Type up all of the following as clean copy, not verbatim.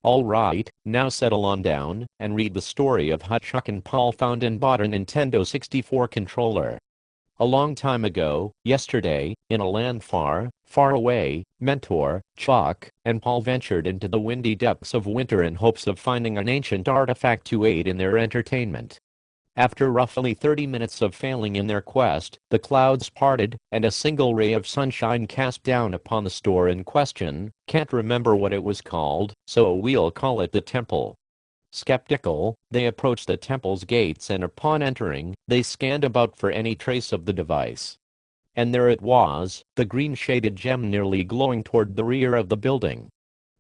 All right, now settle on down and read the story of how Chuck and Paul found and bought a Nintendo 64 controller. A long time ago, yesterday, in a land far, far away, Mentor, Chuck, and Paul ventured into the windy depths of winter in hopes of finding an ancient artifact to aid in their entertainment. After roughly 30 minutes of failing in their quest, the clouds parted, and a single ray of sunshine cast down upon the store in question. Can't remember what it was called, so we'll call it the temple. Skeptical, they approached the temple's gates, and upon entering, they scanned about for any trace of the device. And there it was, the green-shaded gem nearly glowing toward the rear of the building.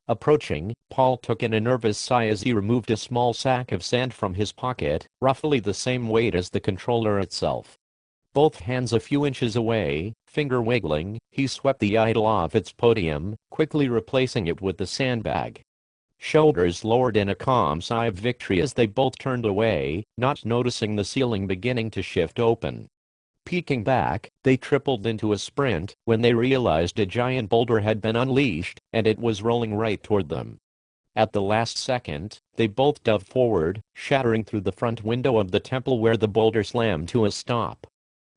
Approaching, Paul took in a nervous sigh as he removed a small sack of sand from his pocket, roughly the same weight as the controller itself. Both hands a few inches away, finger wiggling, he swept the idol off its podium, quickly replacing it with the sandbag. Shoulders lowered in a calm sigh of victory as they both turned away, not noticing the ceiling beginning to shift open. Peeking back, they tripled into a sprint when they realized a giant boulder had been unleashed, and it was rolling right toward them. At the last second, they both dove forward, shattering through the front window of the temple where the boulder slammed to a stop.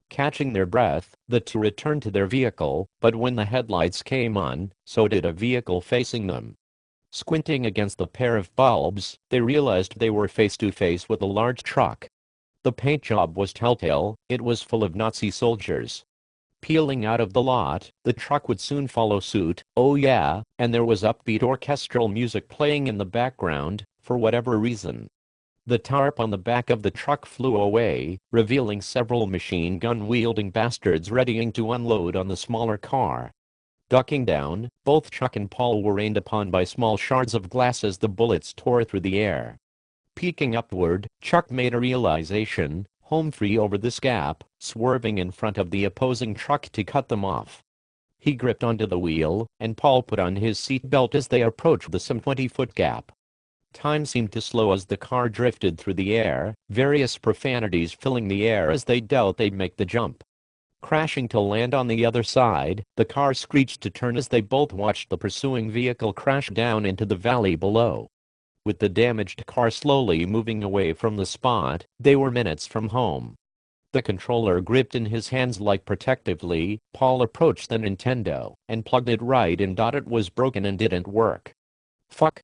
Catching their breath, the two returned to their vehicle, but when the headlights came on, so did a vehicle facing them. Squinting against the pair of bulbs, they realized they were face to face with a large truck. The paint job was telltale, it was full of Nazi soldiers. Peeling out of the lot, the truck would soon follow suit, oh yeah, and there was upbeat orchestral music playing in the background, for whatever reason. The tarp on the back of the truck flew away, revealing several machine gun-wielding bastards readying to unload on the smaller car. Ducking down, both Chuck and Paul were rained upon by small shards of glass as the bullets tore through the air. Peeking upward, Chuck made a realization, home free over this gap, swerving in front of the opposing truck to cut them off. He gripped onto the wheel, and Paul put on his seatbelt as they approached the some 20-foot gap. Time seemed to slow as the car drifted through the air, various profanities filling the air as they doubt they'd make the jump. Crashing to land on the other side, the car screeched to turn as they both watched the pursuing vehicle crash down into the valley below. With the damaged car slowly moving away from the spot, they were minutes from home. The controller gripped in his hands like protectively, Paul approached the Nintendo and plugged it right in. It was broken and didn't work. Fuck,